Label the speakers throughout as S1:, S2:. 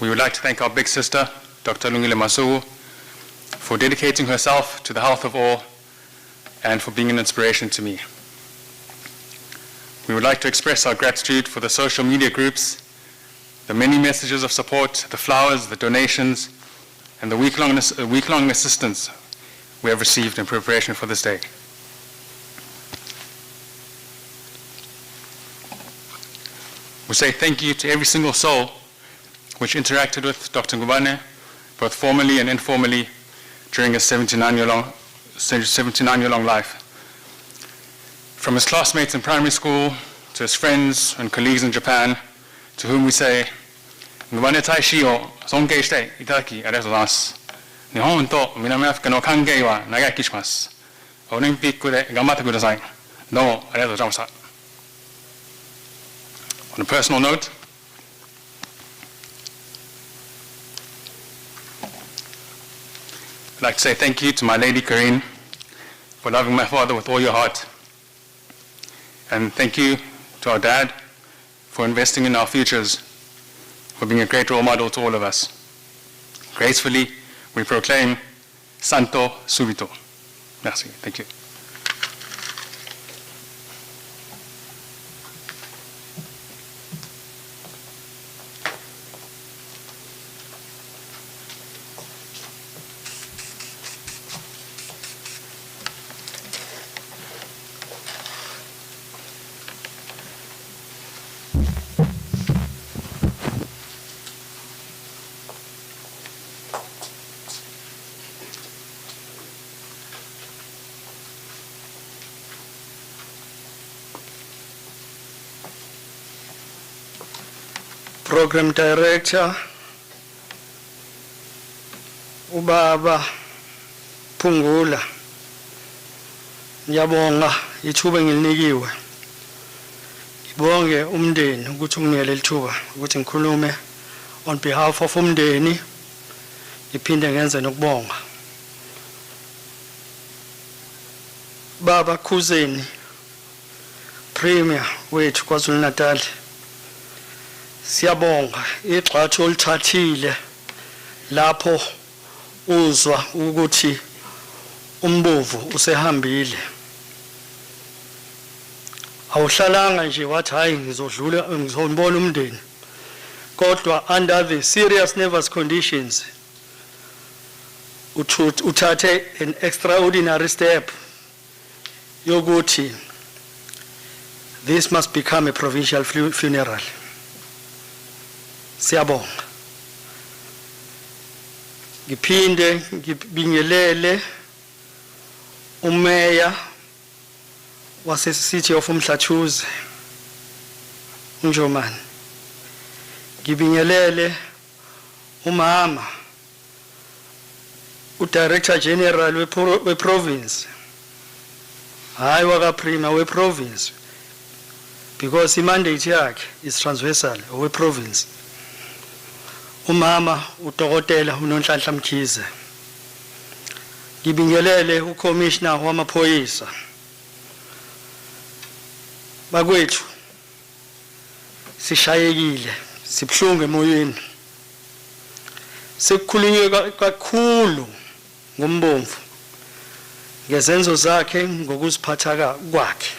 S1: We would like to thank our big sister, Dr. Lungile Masuku, for dedicating herself to the health of all and for being an inspiration to me. We would like to express our gratitude for the social media groups, the many messages of support, the flowers, the donations, and the week-long assistance we have received in preparation for this day. We say thank you to every single soul which interacted with Dr. Ngubane, both formally and informally, during his 79-year-long life. From his classmates in primary school, to his friends and colleagues in Japan, to whom we say, Ngubane taishii o sonke shite itadaki arigatou gozaimasu. Nihon to Minami Africa no kangei wa nagaki shimasu. Olympic de ganbatte kudasai. Domo arigatou gozaimashita. On a personal note, I'd like to say thank you to my lady Corinne for loving my father with all your heart. And thank you to our dad for investing in our futures, for being a great role model to all of us. Gracefully, we proclaim Santo Subito. Merci. Thank you.
S2: Program Director Ubaba Phungula, ngiyabonga ithuba engilinikiwe. Ngibonge umndeni ukuthi unginike lithuba ukuthi ngikhulume on behalf of umndeni, ngiphinde ngenze nokubonga. Baba Khuzeni Premier wethu KwaZulu Natal, siyabonga igxathu olithathile lapho uzwa ukuthi umbovu usehambile. Awuhlalanga nje wathi hayi ngizodlula ngizobona umndeni, kodwa under the serious nervous conditions uthathe an extraordinary step yokuthi this must become a provincial funeral. Siyabonga. Ngiphinde ngibingelele umeya wase City of Umhlathuze uNjomani. Ngibingelele umama uDirector General we province, hayi waka Prima we province, because imandate yakhe is transversal we province. Umama uDokotela uNonhlanhla Mkhize. Ngibingelele uCommissioner wamaphoyisa. Bakwethu sishayekile, sibhlungu emoyeni. Sekukhulunywe kakhulu ngombomvu ngezenzo zakhe ngokuziphatha kwakhe.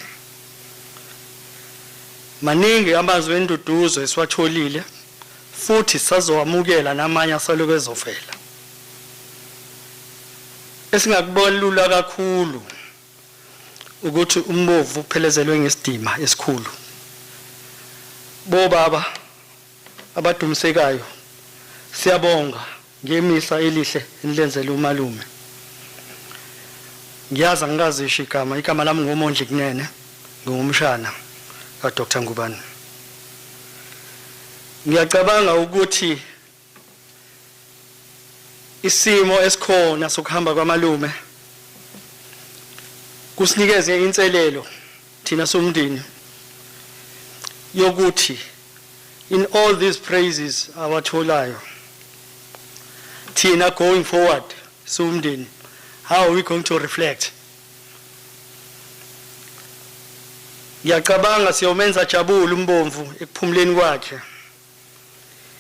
S2: Maningi amazwi enduduzo esiwatholile, futhi sazowamukela namanye asaloko ezofela. Esingakubona kakhulu ukuthi umbovu uphelezelwe ngesidima esikhulu. Bo baba abadumisekayo, siyabonga ngemisa elihle enilenzele umalume. Ngiyazi ngingazisho igama lami ngomondli kunene, ngumshana kaDr. Ngubane. Ngiyacabanga ukuthi isimo esikhona sokuhamba kwamalume kusinikeze inselelo thina somndeni yokuthi in all these praises awatholayo, thina going forward somndeni, how are we going to reflect? Ngiyacabanga siyomenza jabule umbomvu ekuphumuleni kwakhe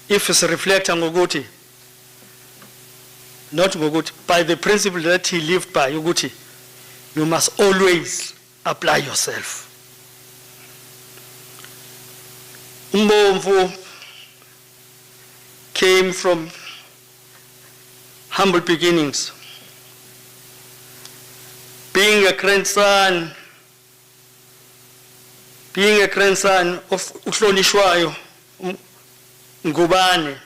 S2: if it's reflecta ngokuthi, not ngokuthi, by the principle that he lived by, ukuthi, you must always apply yourself. Umbomvu came from humble beginnings. Being a grandson of uhlonishwayo Ngubane,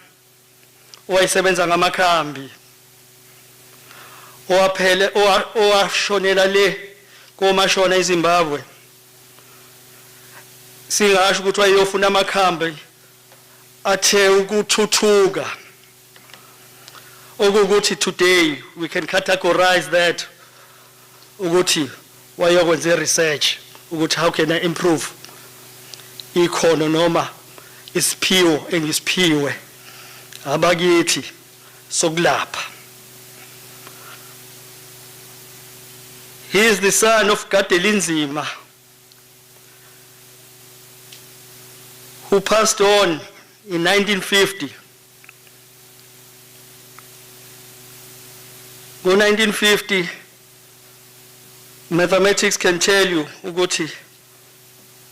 S2: owayesebenza ngamakhambi, owashonela le komashona eZimbabwe. Singasho ukuthi wayeyofuna amakhambi athe ukuthuthuka. Okuthi today we can categorize that ukuthi wayokwenza research ukuthi how can I improve ikhono noma isiphiwo engisiphiwe abakithi sokulapha. He is the son of Gadelinzima, who passed on in 1950. Go 1950, mathematics can tell you ukuthi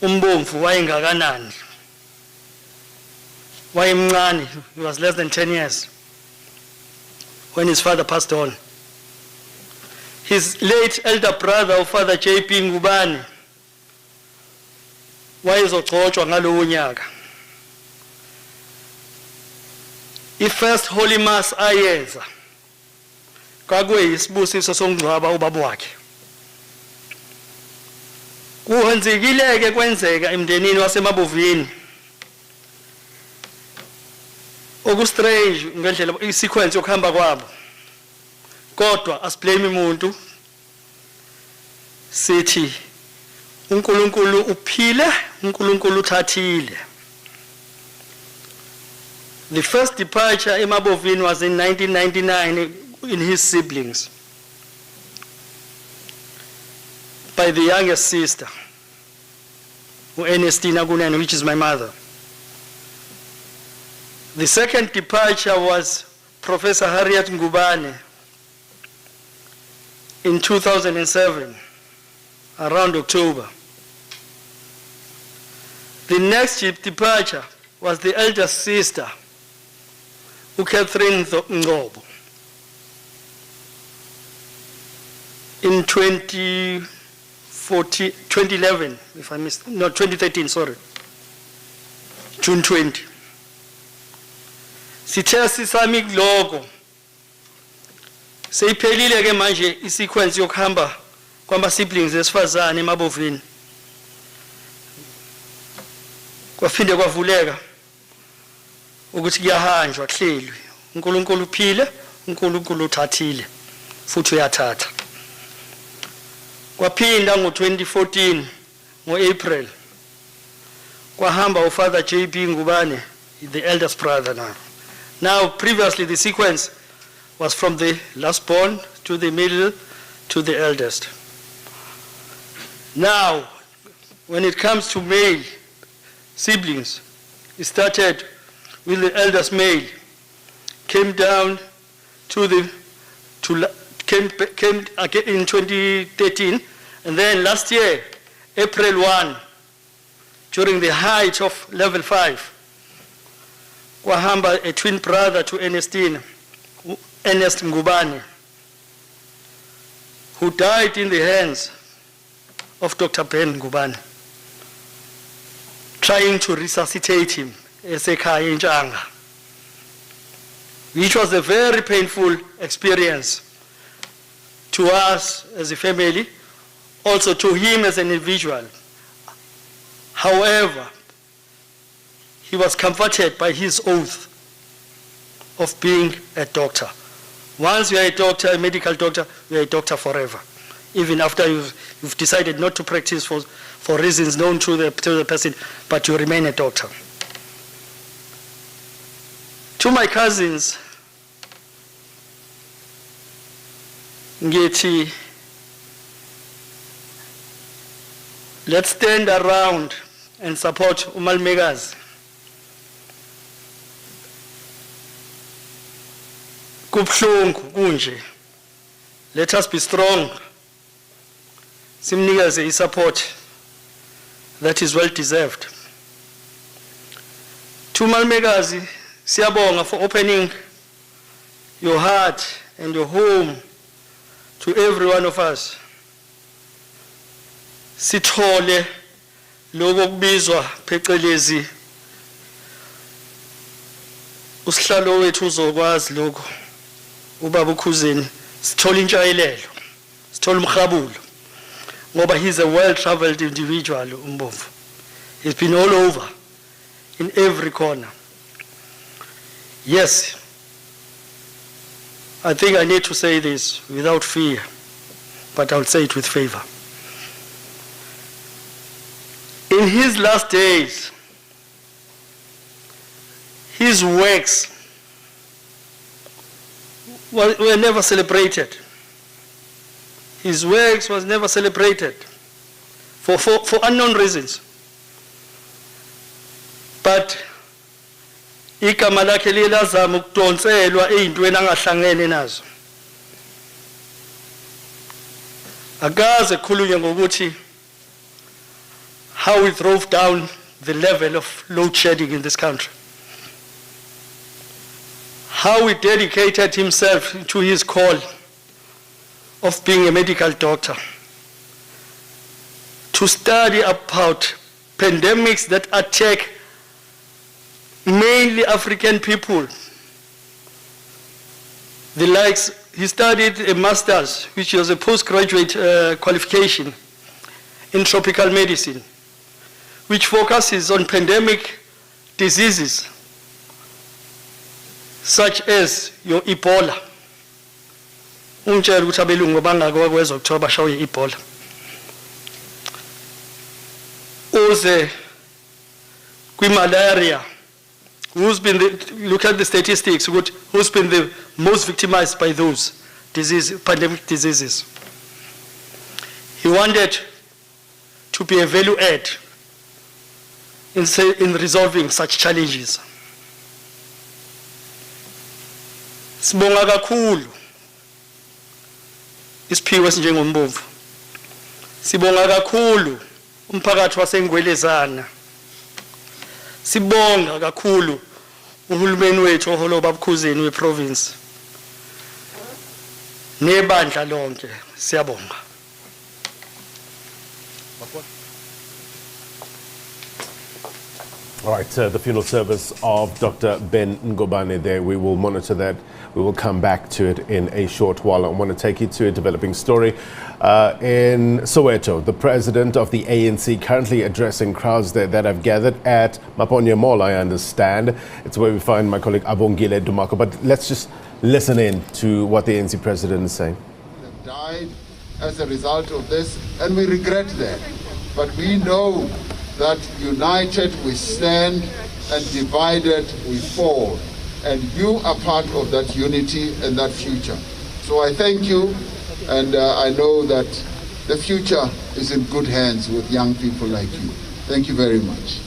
S2: umbomvu wayengakanani. Wayemncane, he was less than 10 years when his father passed on. His late elder brother, Father J.P. Ngubane, wayezogcotshwa ngalowo nyaka. I-first Holy Mass ayenza kwakuyisibusiso sokungcwaba ubaba wakhe. Kuhenzekile-ke kwenzeka emndenini wasemabovini okustrange ngendlela isequence yokuhamba kwabo, kodwa asiblame umuntu, sithi uNkulunkulu uphile, uNkulunkulu uthathile. The first departure emabovini was in 1999 in his siblings by the youngest sister, Ernestina Kunene, which is my mother. The second departure was Professor Harriet Ngubane in 2007, around October. The next departure was the eldest sister, Catherine Ngobo, in 2011, if I missed, no, 2013, sorry, June 20. Sithe sisami kuloko seyiphelile ke manje isequence yokuhamba kwama siblings esifazane emabovini. Kwaphinde kwavuleka ukuthi kuyahanjwa kuhlelwe, uNkulunkulu uphile, uNkulunkulu uthathile futhi uyathatha. Kwaphinda ngo-2014 ngo-April kwahamba uFather J.B. Ngubane, the eldest brother now. Now, previously the sequence was from the last born to the middle to the eldest. Now, when it comes to male siblings, it started with the eldest male, came down came again in 2013, and then last year, April 1, during the height of level 5, wahamba a twin brother to Ernestina, Ernest Ngubane, who died in the hands of Dr. Ben Ngubane, trying to resuscitate him esekhaya eNtshanga, which was a very painful experience to us as a family, also to him as an individual. However, he was comforted by his oath of being a doctor. Once you are a doctor, a medical doctor, you are a doctor forever. Even after you've decided not to practice for reasons known to the person, but you remain a doctor. To my cousins, ngithi, let's stand around and support umalumekazi Kubhlungu kunje. Let us be strong. Simnikeze support that is well deserved. To Malumekazi, siyabonga for opening your heart and your home to every one of us. Sithole lokho kubizwa phecelezi usihlalo wethu uzokwazi lokho ubaba ukhuzeni sithola intshayelelo sithola umkhabulo ngoba he's a well-traveled individual uMbovu. He's been all over in every corner. Yes, I think I need to say this without fear, but I'll say it with favor. In his last days, his works were never celebrated. His works was never celebrated for unknown reasons. But igama lakhe liyazama ukudonselwa ezintweni angahlangene nazo. Akaze khulunywe ngokuthi how we drove down the level of load shedding in this country. How he dedicated himself to his call of being a medical doctor, to study about pandemics that attack mainly African people. The likes, he studied a master's, which was a postgraduate qualification in tropical medicine, which focuses on pandemic diseases such as your Ebola. Ungitshela ukuthi abelungu bangakwazi ukuthola bashawe i-Ebola. Uze kwi-malaria, look at the statistics, who's been the most victimized by those pandemic diseases. He wanted to be a value add in resolving such challenges. Sibonga kakhulu isiphiwe esinjengoMbovu. Sibonga kakhulu umphakathi waseNgwelezana. Sibonga kakhulu uhulumeni wethu oholo babukhuzeni weprovince. Nebandla lonke siyabonga.
S3: All right, the funeral service of Dr. Ben Ngubane there. We will monitor that. We will come back to it in a short while. I want to take you to a developing story. In Soweto, the president of the ANC currently addressing crowds there that have gathered at Maponya Mall, I understand. It's where we find my colleague Abongile Dumako. But let's just listen in to what the ANC president is saying.
S4: Have died as a result of this, and we regret that. But we know that united we stand and divided we fall. And you are part of that unity and that future. So I thank you, and I know that the future is in good hands with young people like you. Thank you very much.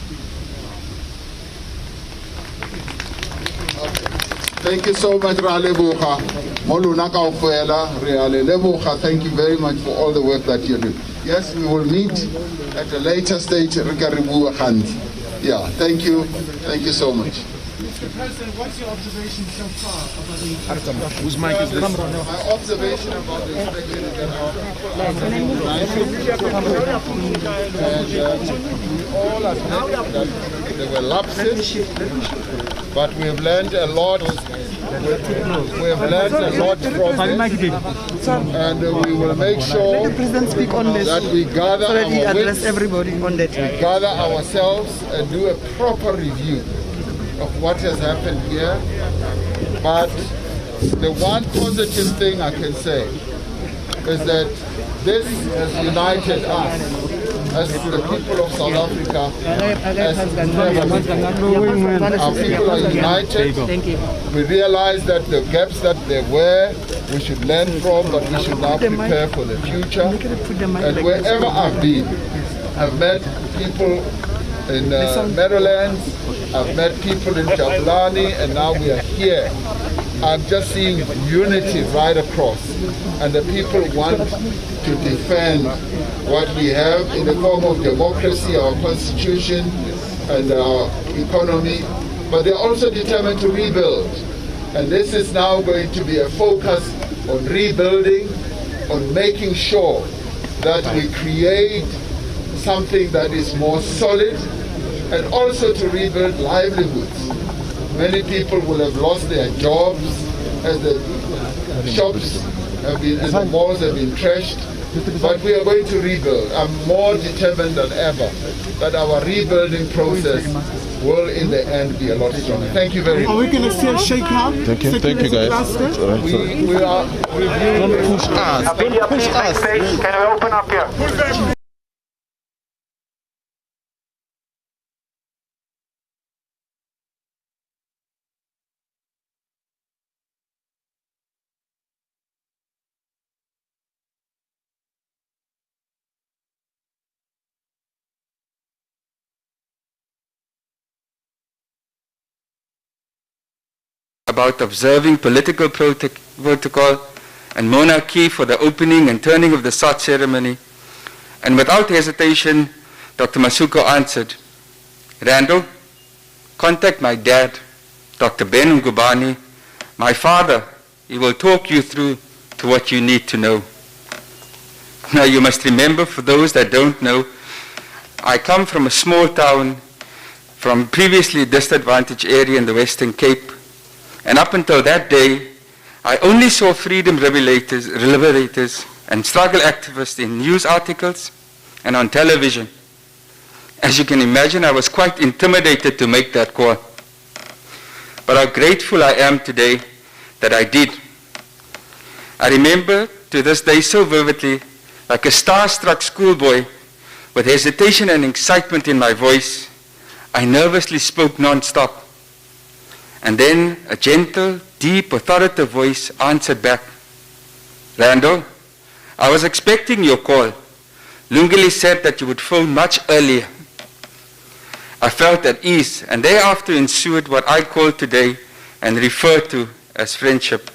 S4: Thank you so much, Rale Buha. Moluna Kaufuela, Reale Lebuha, thank you very much for all the work that you do. Yes, we will meet at a later stage. Yeah, thank you. Thank you so much.
S5: Mr. President, what's your observation so far about the...
S4: Whose mic is this? My observation about the inspection is that our we all admit that there were lapses, but we have learned a lot. We have learned a lot from this, and we will make sure
S5: Let the President speak on this
S4: that we gather
S5: so that he
S4: our
S5: address
S4: wits,
S5: everybody on that.
S4: we gather ourselves and do a proper review of what has happened here. But the one positive thing I can say is that this has united us as the people of South Africa as never before. Our people are united. We realize that the gaps that there were, we should learn from, but we should now prepare for the future. And wherever I've been, I've met people in Maryland, I've met people in Jabulani, and now we are here I'm just seeing unity right across, and the people want to defend what we have in the form of democracy, our constitution, and our economy, but they're also determined to rebuild. And this is now going to be a focus on rebuilding, on making sure that we create something that is more solid, and also to rebuild livelihoods. Many people will have lost their jobs as the shops have been and the malls have been trashed, but we are going to rebuild. I'm more determined than ever that our rebuilding process will in the end be a lot stronger. Thank you very much.
S5: Are we going to see a shakeout?
S6: Thank you guys.
S4: We are reviewing.
S6: Don't push us. Don't push us.
S7: Can we open up here?
S8: About observing political protocol and monarchy for the opening and turning of the sod ceremony. And without hesitation, Dr. Masuku answered, Randall, contact my dad, Dr. Ben Ngubane, my father. He will talk you through to what you need to know. Now you must remember, for those that don't know, I come from a small town, from previously disadvantaged area in the Western Cape. And up until that day, I only saw freedom liberators and struggle activists in news articles and on television. As you can imagine, I was quite intimidated to make that call. But how grateful I am today that I did. I remember to this day so vividly, like a star-struck schoolboy, with hesitation and excitement in my voice, I nervously spoke non-stop. And then a gentle, deep, authoritative voice answered back, Randall, I was expecting your call. Lungile said that you would phone much earlier. I felt at ease, and thereafter ensued what I call today and refer to as friendship.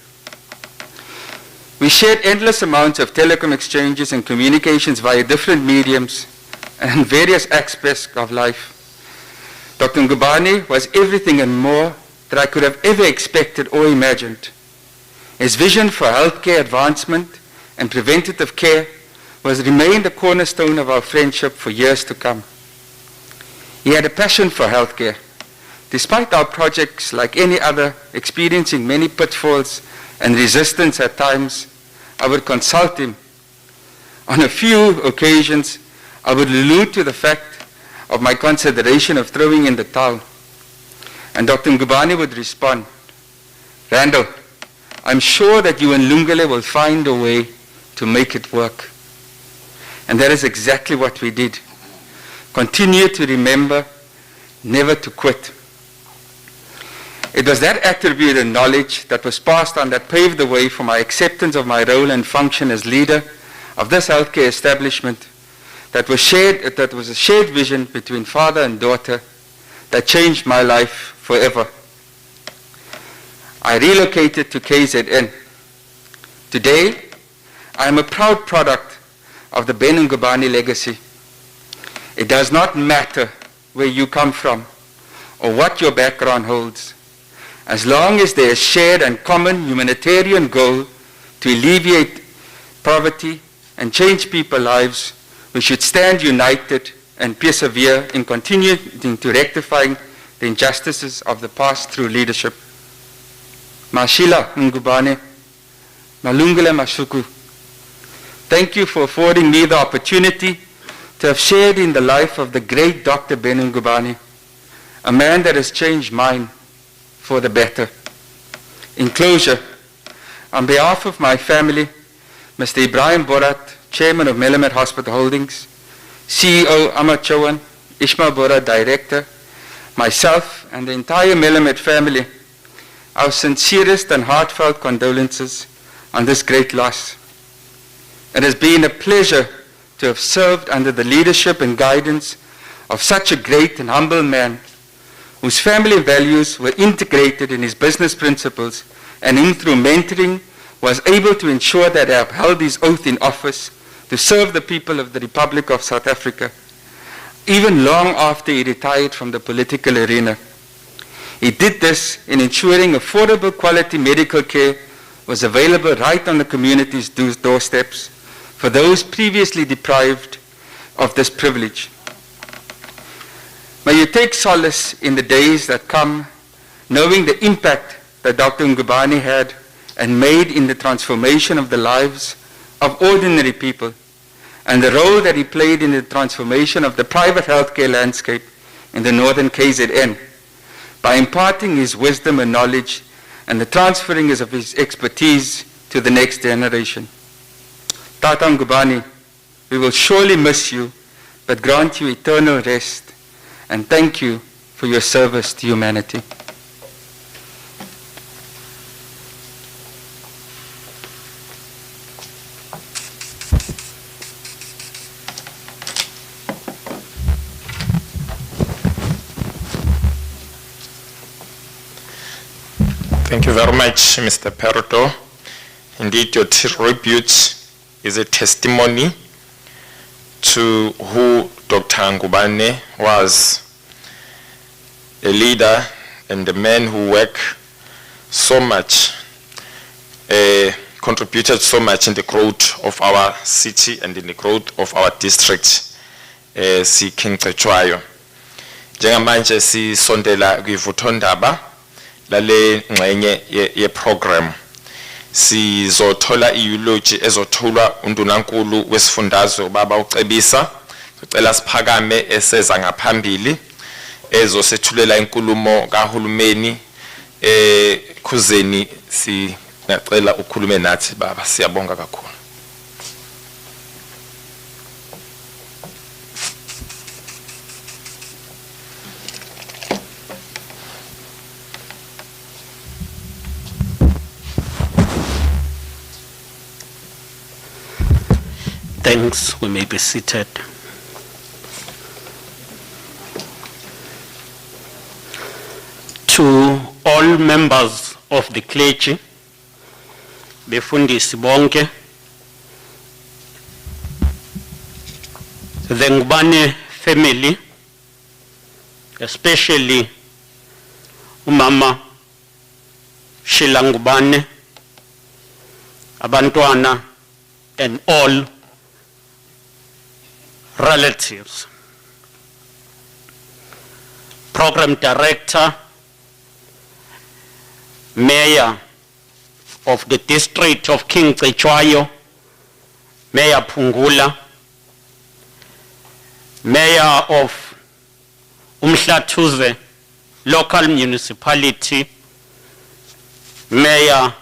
S8: We shared endless amounts of telecom exchanges and communications via different mediums and various aspects of life. Dr. Ngubane was everything and more that I could have ever expected or imagined. His vision for healthcare advancement and preventative care was remained a cornerstone of our friendship for years to come. He had a passion for healthcare. Despite our projects, like any other, experiencing many pitfalls and resistance at times, I would consult him. On a few occasions, I would allude to the fact of my consideration of throwing in the towel. And Dr. Ngubane would respond, Randall, I'm sure that you and Lungile will find a way to make it work. And that is exactly what we did. Continue to remember, never to quit. It was that attribute and knowledge that was passed on that paved the way for my acceptance of my role and function as leader of this healthcare establishment that was a shared vision between father and daughter that changed my life forever. I relocated to KZN. Today, I am a proud product of the Ben Ngubane legacy. It does not matter where you come from or what your background holds. As long as there is shared and common humanitarian goal to alleviate poverty and change people's lives, we should stand united and persevere in continuing to rectifying the injustices of the past through leadership. Mashila Ngubane, Malungile Masuku, thank you for affording me the opportunity to have shared in the life of the great Dr. Ben Ngubane, a man that has changed mine for the better. In closure, on behalf of my family, Mr. Ibrahim Borat, Chairman of Melamed Hospital Holdings, CEO Ahmad Chauhan, Ishmael Borat, Director, myself and the entire Melamed family, our sincerest and heartfelt condolences on this great loss. It has been a pleasure to have served under the leadership and guidance of such a great and humble man whose family values were integrated in his business principles, and whom through mentoring was able to ensure that he upheld his oath in office to serve the people of the Republic of South Africa, even long after he retired from the political arena. He did this in ensuring affordable quality medical care was available right on the community's doorsteps for those previously deprived of this privilege. May you take solace in the days that come, knowing the impact that Dr. Ngubane had and made in the transformation of the lives of ordinary people, and the role that he played in the transformation of the private healthcare landscape in the northern KZN, by imparting his wisdom and knowledge and the transferring of his expertise to the next generation. Tata Ngubane, we will surely miss you, but grant you eternal rest, and thank you for your service to humanity.
S9: Thank you very much, Mr. Perto. Indeed, your tribute is a testimony to who Dr. Ngubane was, a leader and a man who worked so much, contributed so much in the growth of our city and in the growth of our district, Sikhingcetshwayo. Njengamanje sisondela kwivuthondaba lale ngxenye ye program, sizothola eulogy ezothulwa undunankulu wesifundazwe ubaba uCebisa. Sicela siphakame eseza ngaphambili ezosethulela inkulumo kahulumeni khuzeni. Singacela ukhulume nathi baba, siyabonga kakhulu.
S10: Thanks, we may be seated. To all members of the clergy, befundisi bonke, the Ngubane family, especially umama Sheila Ngubane, abantwana, and all relatives. Program Director, Mayor of the District of Ngubane, Mayor Pungula, Mayor of Umhlatuze Local Municipality, Mayor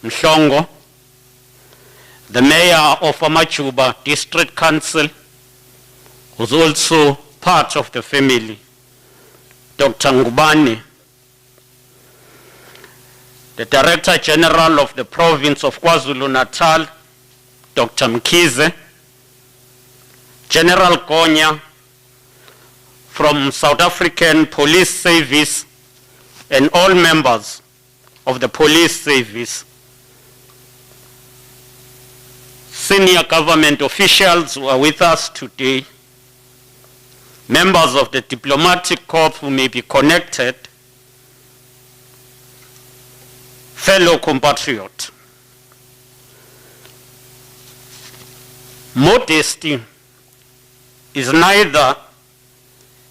S10: Mhlongo, the Mayor of Amajuba District Council, who's also part of the family, Dr. Ngubane, the Director General of the Province of KwaZulu-Natal, Dr. Mkhize, General Konya from South African Police Service, and all members of the police service, senior government officials who are with us today, members of the diplomatic corps who may be connected, fellow compatriots. Modesty is neither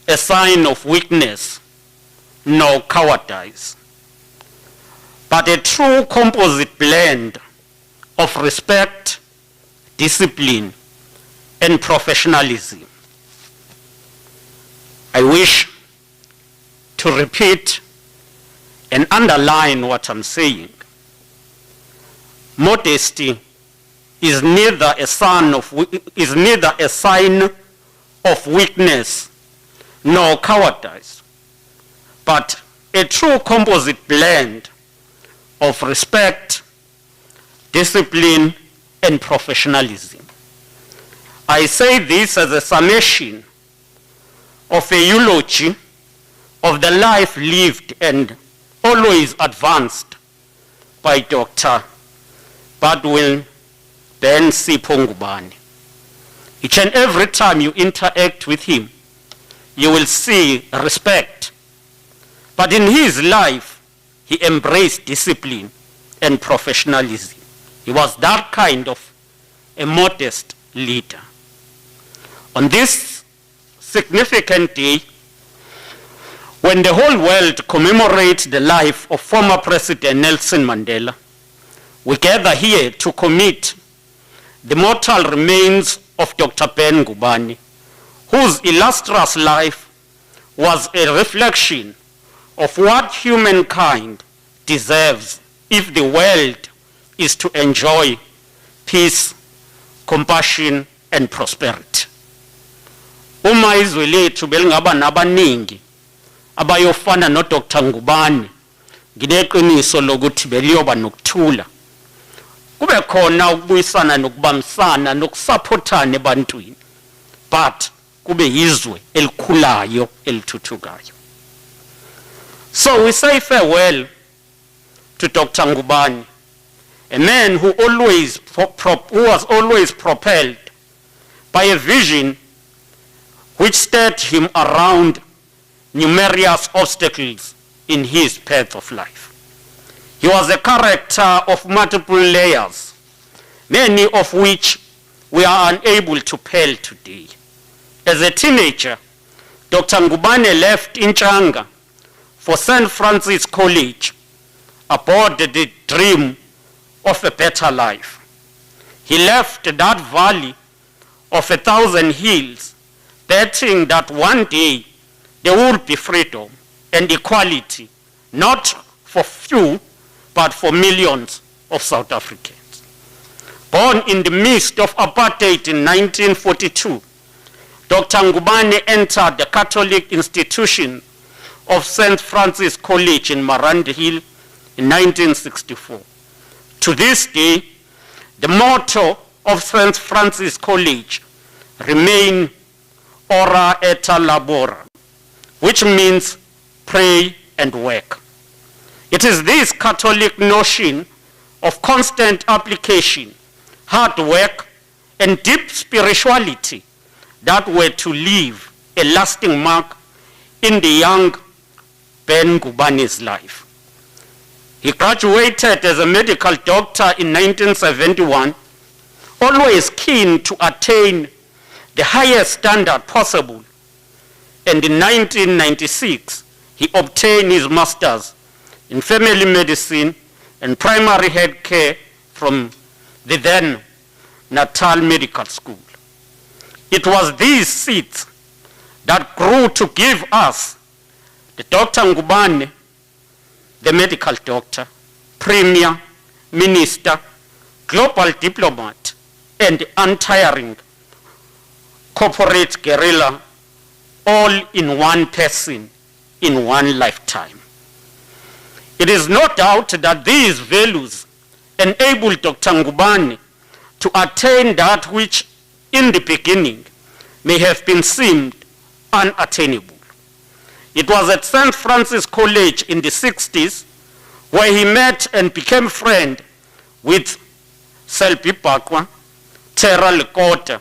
S10: a sign of weakness nor cowardice, but a true composite blend of respect, discipline, and professionalism. I wish to repeat and underline what I'm saying. Modesty is neither a sign of weakness nor cowardice, but a true composite blend of respect, discipline, and professionalism. I say this as a summation of a eulogy of the life lived and always advanced by Dr. Badwin Ben Ngubane. Each and every time you interact with him, you will see respect. But in his life, he embraced discipline and professionalism. He was that kind of a modest leader. On this significant day, when the whole world commemorates the life of former President Nelson Mandela, we gather here to commit the mortal remains of Dr. Ben Ngubane, whose illustrious life was a reflection of what humankind deserves if the world is to enjoy peace, compassion, and prosperity. Uma izwe lethu belingaba nabaningi abayofana no Dr. Ngubane, ngineqiniso lokuthi beliyoba nokuthula. Kube khona ukubuyisana nokubambisana nokusupportana ebantwini, but kube yizwe elikhulayo elithuthukayo. So we say farewell to Dr. Ngubane, a man who was always propelled by a vision which steered him around numerous obstacles in his path of life. He was a character of multiple layers, many of which we are unable to pale today. As a teenager, Dr. Ngubane left Inchanga for St. Francis College aboard the dream of a better life. He left that valley of 1,000 hills, betting that one day there would be freedom and equality, not for few, but for millions of South Africans. Born in the midst of apartheid in 1942, Dr. Ngubane entered the Catholic institution of St. Francis College in Marand Hill in 1964. To this day, the motto of St. Francis College remains Ora et labora, which means pray and work. It is this Catholic notion of constant application, hard work, and deep spirituality that were to leave a lasting mark in the young Ben Ngubane's life. He graduated as a medical doctor in 1971, always keen to attain the highest standard possible. And in 1996, he obtained his master's in family medicine and primary health care from the then Natal Medical School. It was these seeds that grew to give us the Dr. Ngubane, the medical doctor, premier, minister, global diplomat, and untiring corporate guerrilla, all in one person, in one lifetime. It is no doubt that these values enabled Dr. Ngubane to attain that which in the beginning may have been seemed unattainable. It was at St. Francis College in the 60s where he met and became friend with Selby Bakwa, Tera Lekota,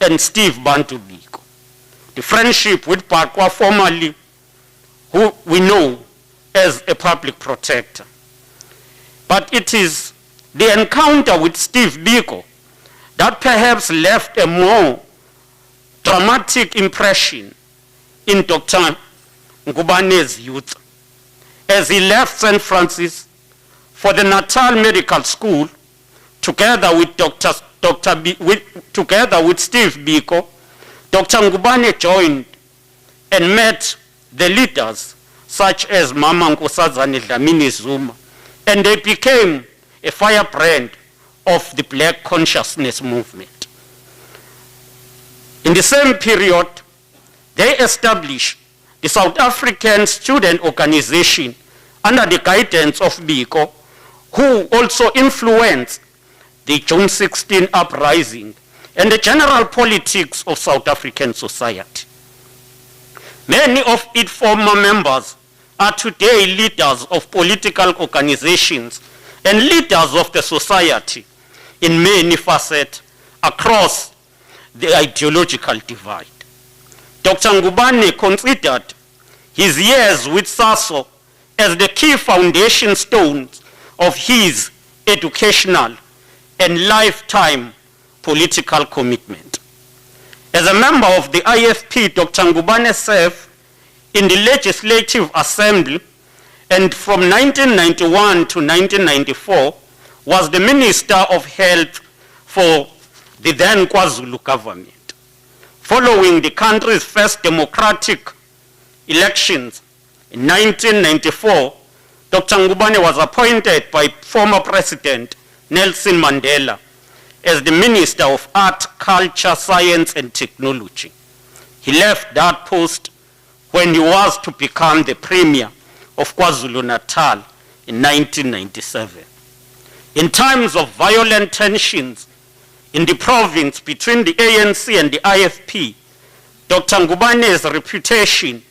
S10: and Steve Bantu Biko. The friendship with Bakwa, formerly who we know as a public protector. But it is the encounter with Steve Biko that perhaps left a more dramatic impression in Dr. Ngubane's youth. As he left St. Francis for the Natal Medical School, together with Steve Biko, Dr. Ngubane joined and met the leaders such as Mama Nkosazana Dlamini Zuma, and they became a firebrand of the Black consciousness movement. In the same period, they established the South African Student Organization under the guidance of Biko, who also influenced the June 16 uprising and the general politics of South African society. Many of its former members are today leaders of political organizations and leaders of the society in many facets across the ideological divide. Dr. Ngubane considered his years with SASO as the key foundation stones of his educational and lifetime political commitment. As a member of the IFP, Dr. Ngubane served in the Legislative Assembly and from 1991 to 1994 was the Minister of Health for the then KwaZulu government. Following the country's first democratic elections in 1994, Dr. Ngubane was appointed by former President Nelson Mandela as the Minister of Art, Culture, Science and Technology. He left that post when he was to become the Premier of KwaZulu-Natal in 1997. In times of violent tensions in the province between the ANC and the IFP, Dr. Ngubane's reputation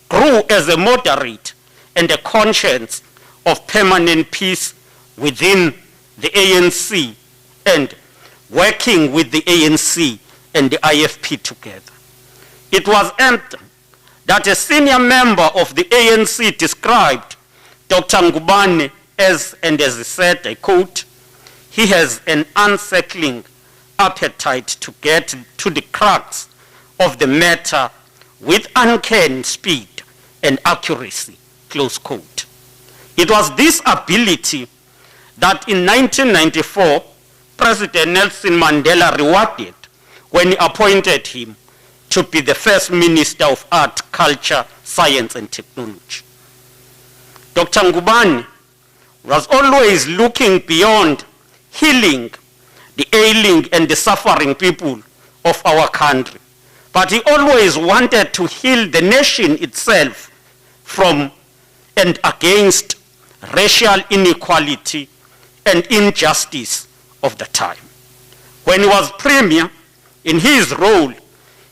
S10: grew as a moderate and a conscience of permanent peace within the ANC and working with the ANC and the IFP together. It was empty that a senior member of the ANC described Dr. Ngubane as, and as he said, I quote, "He has an unsettling appetite to get to the crux of the matter with uncanny speed and accuracy," close quote. It was this ability that in 1994, President Nelson Mandela rewarded when he appointed him to be the first Minister of Art, Culture, Science and Technology. Dr. Ngubane was always looking beyond healing the ailing and the suffering people of our country, but he always wanted to heal the nation itself from and against racial inequality and injustice of the time. When he was Premier, in his role,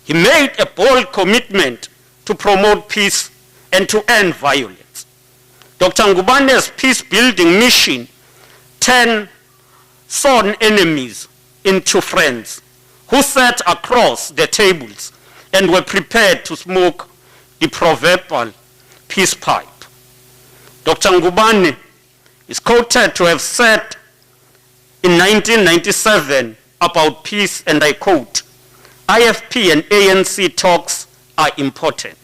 S10: he made a bold commitment to promote peace and to end violence. Dr. Ngubane's peace-building mission turned sworn enemies into friends who sat across the tables and were prepared to smoke the proverbial peace pipe. Dr. Ngubane is quoted to have said in 1997 about peace, and I quote, "IFP and ANC talks are important.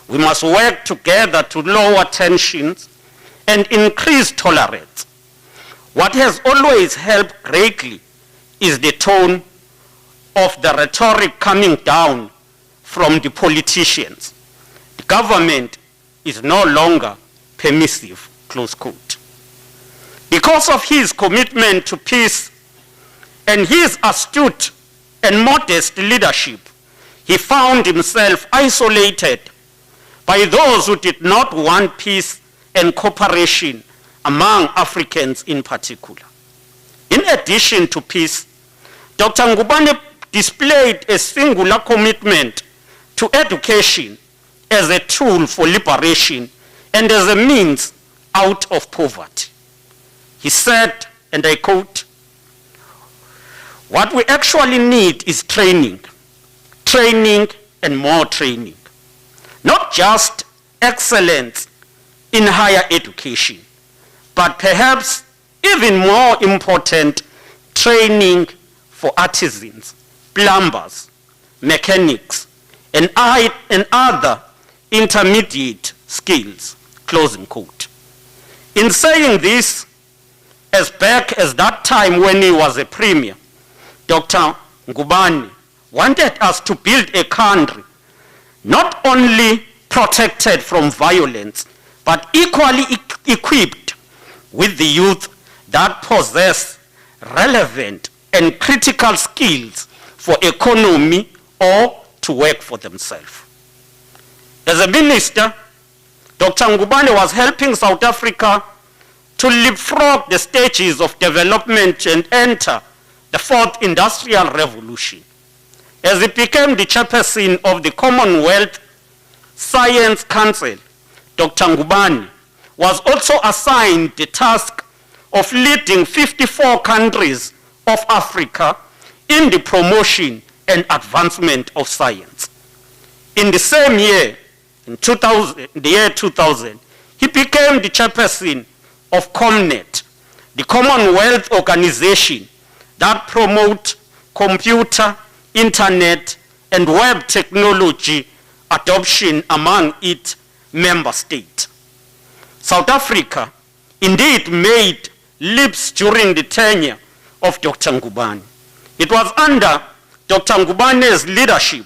S10: We must work together to lower tensions and increase tolerance. What has always helped greatly is the tone of the rhetoric coming down from the politicians. The government is no longer permissive," close quote. Because of his commitment to peace and his astute and modest leadership, he found himself isolated by those who did not want peace and cooperation among Africans in particular. In addition to peace, Dr. Ngubane displayed a singular commitment to education as a tool for liberation and as a means out of poverty. He said, and I quote, "What we actually need is training, training and more training. Not just excellence in higher education, but perhaps even more important, training for artisans, plumbers, mechanics, and other intermediate skills," closing quote. In saying this, as back as that time when he was a premier, Dr. Ngubane wanted us to build a country not only protected from violence, but equally equipped with the youth that possess relevant and critical skills for economy or to work for themselves. As a minister, Dr. Ngubane was helping South Africa to leapfrog the stages of development and enter the fourth industrial revolution. As he became the chairperson of the Commonwealth Science Council, Dr. Ngubane was also assigned the task of leading 54 countries of Africa in the promotion and advancement of science. In the same year, in the year 2000, he became the chairperson of ComNet, the Commonwealth organization that promotes computer, internet, and web technology adoption among its member states. South Africa indeed made leaps during the tenure of Dr. Ngubane. It was under Dr. Ngubane's leadership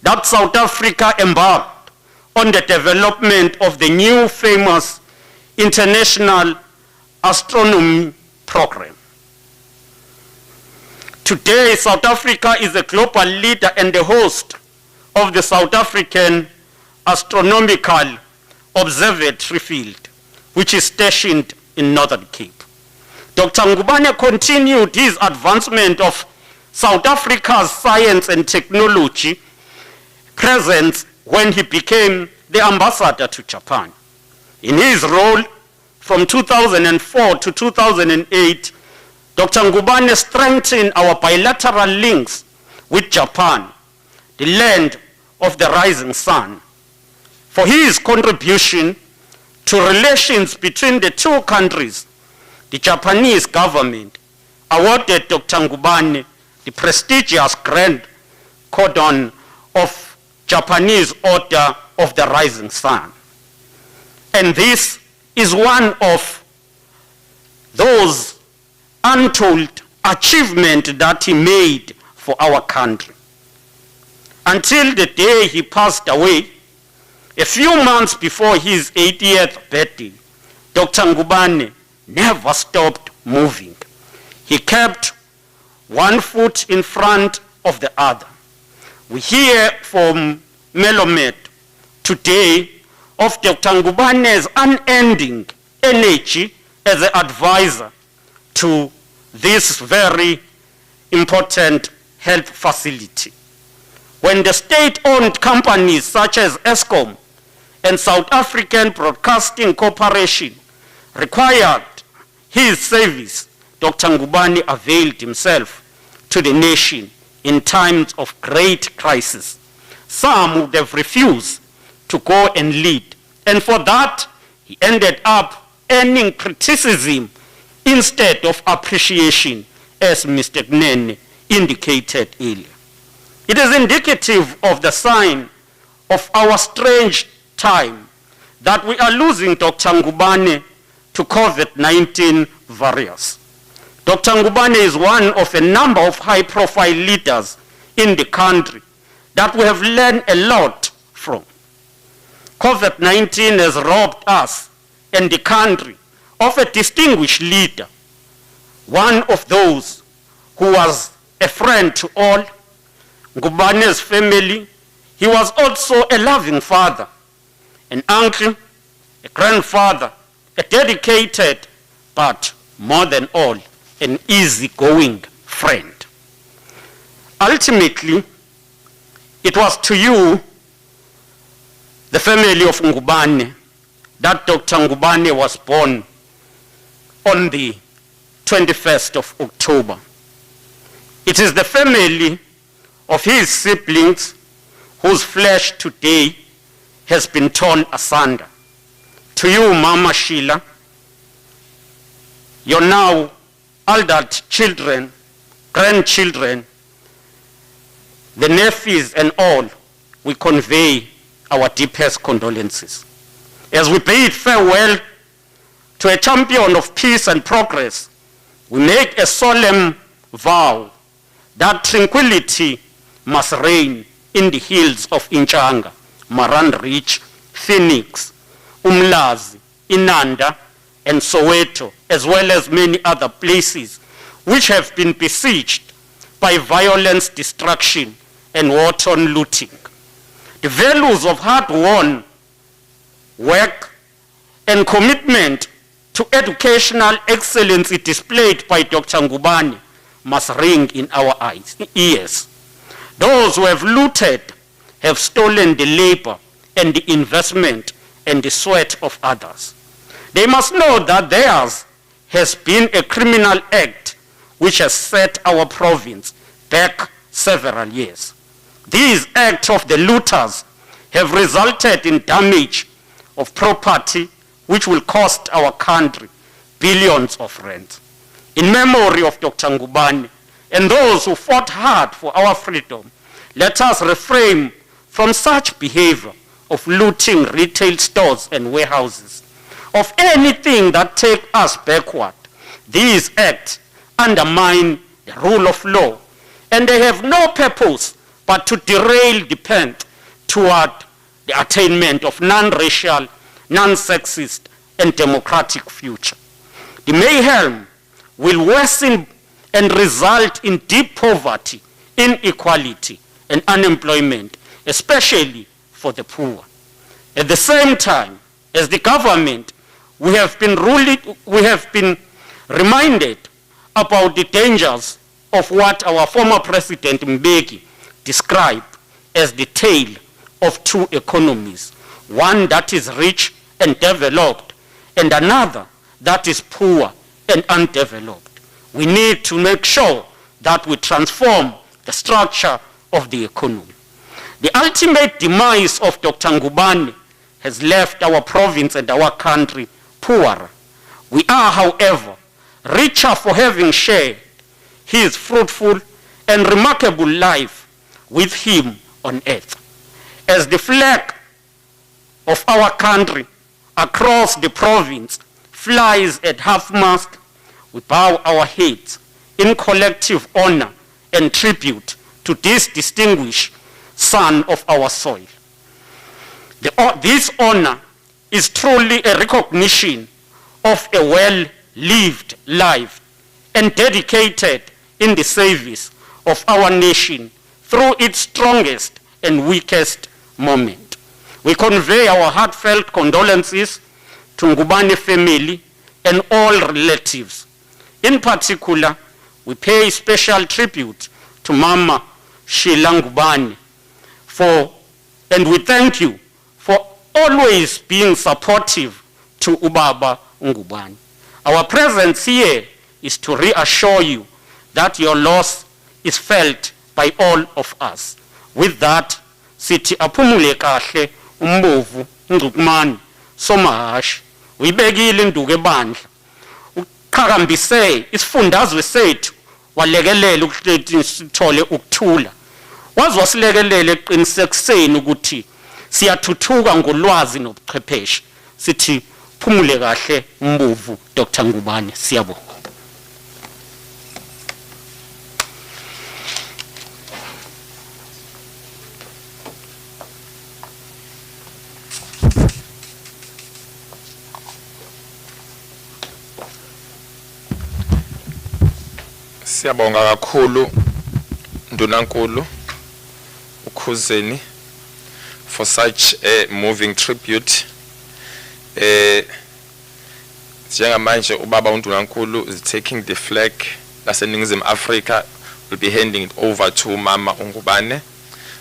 S10: that South Africa embarked on the development of the new famous International Astronomy Program. Today, South Africa is a global leader and the host of the South African Astronomical Observatory Field, which is stationed in Northern Cape. Dr. Ngubane continued his advancement of South Africa's science and technology presence when he became the ambassador to Japan. In his role from 2004 to 2008, Dr. Ngubane strengthened our bilateral links with Japan, the land of the rising sun. For his contribution to relations between the two countries, the Japanese government awarded Dr. Ngubane the prestigious Grand Cordon of Japanese Order of the Rising Sun. And this is one of those untold achievements that he made for our country. Until the day he passed away, a few months before his 80th birthday, Dr. Ngubane never stopped moving. He kept one foot in front of the other. We hear from Melomed today of Dr. Ngubane's unending energy as an advisor to this very important health facility. When the state-owned companies such as Eskom and South African Broadcasting Corporation required his service, Dr. Ngubane availed himself to the nation in times of great crisis. Some would have refused to go and lead, and for that, he ended up earning criticism instead of appreciation, as Mr. Gnene indicated earlier. It is indicative of the sign of our strange time that we are losing Dr. Ngubane to COVID-19 virus. Dr. Ngubane is one of a number of high-profile leaders in the country that we have learned a lot from. COVID-19 has robbed us and the country of a distinguished leader, one of those who was a friend to all, Ngubane's family. He was also a loving father, an uncle, a grandfather, a dedicated, but more than all, an easygoing friend. Ultimately, it was to you, the family of Ngubane, that Dr. Ngubane was born on the 21st of October. It is the family of his siblings whose flesh today has been torn asunder. To you, Mama Sheila, your now adult children, grandchildren, the nephews and all, we convey our deepest condolences. As we bid farewell to a champion of peace and progress, we make a solemn vow that tranquility must reign in the hills of Inchanga, Maran Ridge, Phoenix, Umlazi, Inanda, and Soweto, as well as many other places which have been besieged by violence, destruction, and war-torn looting. The values of hard-won work and commitment to educational excellence displayed by Dr. Ngubane must ring in our ears. Those who have looted have stolen the labor and the investment and the sweat of others. They must know that theirs has been a criminal act which has set our province back several years. These acts of the looters have resulted in damage of property which will cost our country billions of rands. In memory of Dr. Ngubane and those who fought hard for our freedom, let us refrain from such behavior of looting retail stores and warehouses, of anything that take us backward. These acts undermine the rule of law, and they have no purpose but to derail the path toward the attainment of non-racial, non-sexist, and democratic future. The mayhem will worsen and result in deep poverty, inequality, and unemployment, especially for the poor. At the same time, as the government, we have been reminded about the dangers of what our former President Mbeki described as the tale of two economies, one that is rich and developed, and another that is poor and undeveloped. We need to make sure that we transform the structure of the economy. The ultimate demise of Dr. Ngubane has left our province and our country poorer. We are, however, richer for having shared his fruitful and remarkable life with him on earth. As the flag of our country across the province flies at half-mast, we bow our heads in collective honor and tribute to this distinguished son of our soil. This honor is truly a recognition of a well-lived life and dedicated in the service of our nation through its strongest and weakest moment. We convey our heartfelt condolences to Ngubane family and all relatives. In particular, we pay special tribute to Mama Sheila Ngubane and we thank you for always being supportive to Ubaba Ngubane. Our presence here is to reassure you that your loss is felt by all of us. With that, sithi aphumule kahle umbovu Ngubane Somahashi uyibekile induku ebandla uqhakambise isifundazwe sethu walekelela ukuthi sithole ukuthula wazi wasilekelela eqinisekiseni ukuthi siyathuthuka ngolwazi nobuchwepheshe sithi phumule kahle umbovu Dr. Ngubane siyabonga.
S9: Siyabonga kakhulu Ndunankulu Ukhuzeni for such a moving tribute. Njengamanje ubaba uNdunankulu is taking the flag laseNingizimu Africa, will be handing it over to Mama Ngubane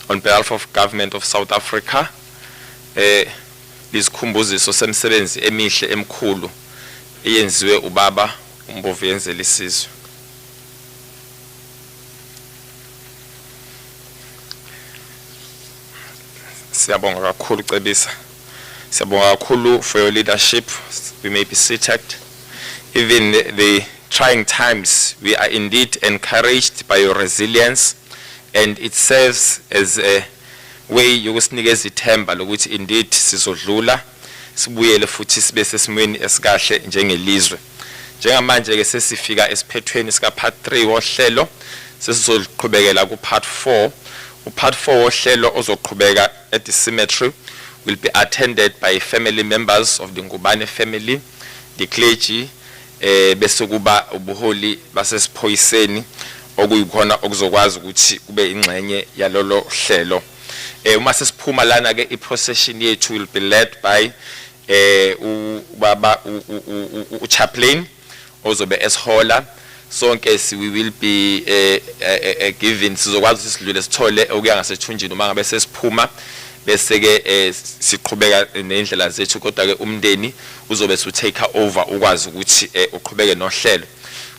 S9: on behalf of government of South Africa. Lisikhumbuziso semsebenzi emihle emkhulu eyenziwe ubaba uMbovu yenzele isizwe. Siyabonga kakhulu Cebisa. Siyabonga kakhulu for your leadership. We may be seated. Even the trying times, we are indeed encouraged by your resilience, and it serves as a way yokusinikeza ithemba lokuthi indeed sizodlula sibuyele futhi sibe sesimweni esikahle njengelizwe. Njengamanje ke sesifika esiphethweni sika part 3 wohlelo, sesizoqhubekela ku part 4. Part 4 wohlelo ozoqhubeka at the cemetery will be attended by family members of the Ngubane family, the clergy, bese kuba ubuholi basesiphoyiseni okuyikhona okuzokwazi ukuthi kube ingxenye yalolo hlelo. Uma sesiphuma lana ke i-procession yethu will be led by ubaba uchaplain ozobe eshola. Sonke we will be given sizokwazi ukuthi sidlule sithole okuya ngasethunjini uma ngabe sesiphuma bese ke siqhubeka nendlela zethu kodwa ke umndeni uzobe take over ukwazi ukuthi uqhubeke nohlelo.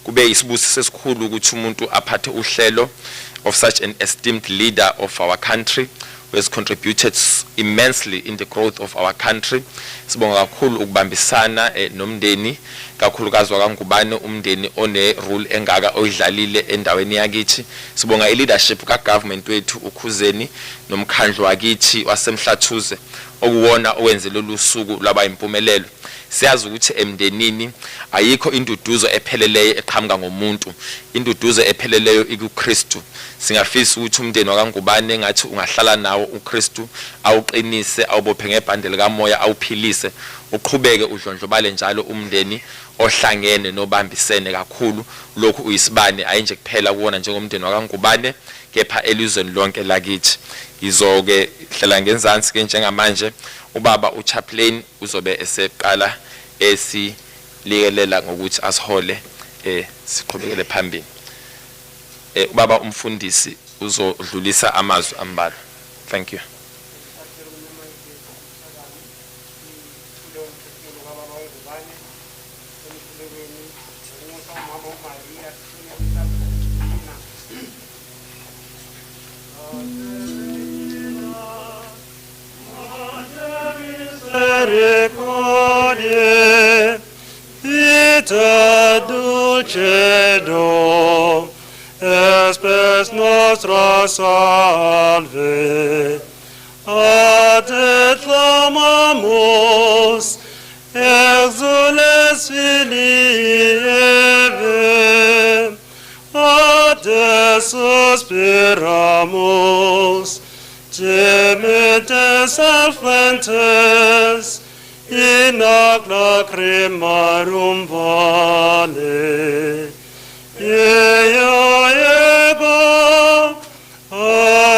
S9: Kube isibusiso esikhulu ukuthi umuntu aphathe uhlelo of such an esteemed leader of our country who has contributed immensely in the growth of our country. Sibonga kakhulu ukubambisana nomndeni kakhulukazi waKaNgubane, umndeni one rule engaka oyidlalile endaweni yakithi. Sibonga leadership kagovernment wethu uKhuzeni nomkhandlu wakithi wasemhlathuze okuwona owenze lolu suku laba impumelelo. Siyazi ukuthi emndenini ayikho induduzo epheleleyo eqhamuka ngomuntu, induduzo epheleleyo ikuKristu. Singafisa ukuthi umndeni waKaNgubane ngathi ungahlala nawo uKristu, awuqinise, awubophe ngebhandle kamoya, awuphilise, uqhubeke udlondlobale njalo umndeni ohlangene nobambisene kakhulu. Lokhu uyisibane ayinje kuphela kuwona njengomndeni waKaNgubane kepha elizweni lonke lakithi. Izoke hlela ngenzansi ke njengamanje ubaba uChaplain uzobe eseqala esiliyelela ngokuthi asihole siqhubekele phambili. Ubaba umfundisi uzodlulisa amazwi ambalwa. Thank you.
S11: Misericordiae, vita dulcedo, espes nostra salve, ad et clamamus, exules filii eve, ad et suspiramus, gementes afflentes, in ac lacrimarum vale. Ea ego,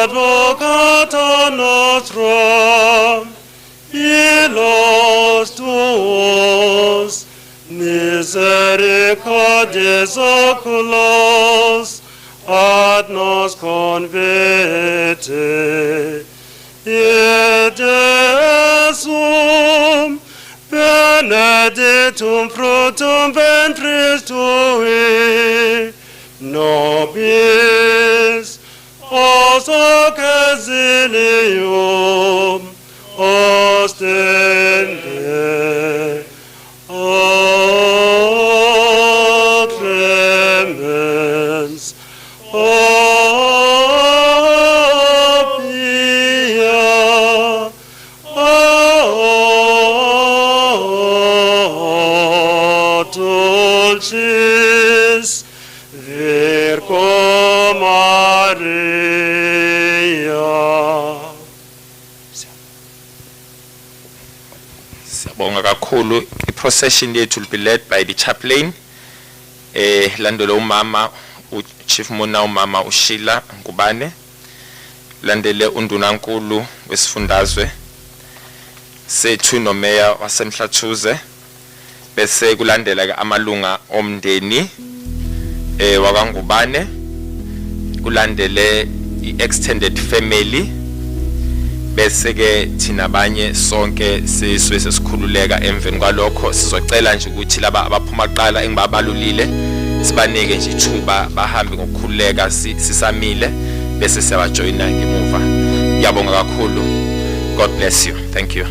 S11: advocata nostra, ilos tuos, misericordies oculos, ad nos convete. Et Jesum benedictum fructum ventris tui, nobis os hoc exilium ostende. O clemens, O pia, O dulcis Virgo Maria.
S9: Siyabonga kakhulu. I-procession yethu will be led by the chaplain. Landelo umama uChief Mona umama uShila Ngubane. Landele undunankulu wesifundazwe sethu nomeya wasemhlathuze. Bese kulandela ke amalunga omndeni waKaNgubane. Kulandele i-extended family. Bese ke thina abanye sonke siswe sesikhululeka emveni kwalokho sizocela nje ukuthi laba abaphuma qala engibabalulile sibanike nje ithuba bahambe ngokukhululeka sisamile bese siyabajoyina ngemuva. Ngiyabonga kakhulu. God bless you. Thank you.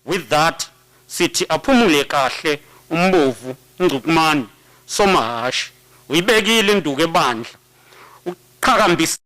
S10: With that, sithi aphumule kahle umbovu Ngubane Somahashi uyibekile induku ebandla uqhakambisa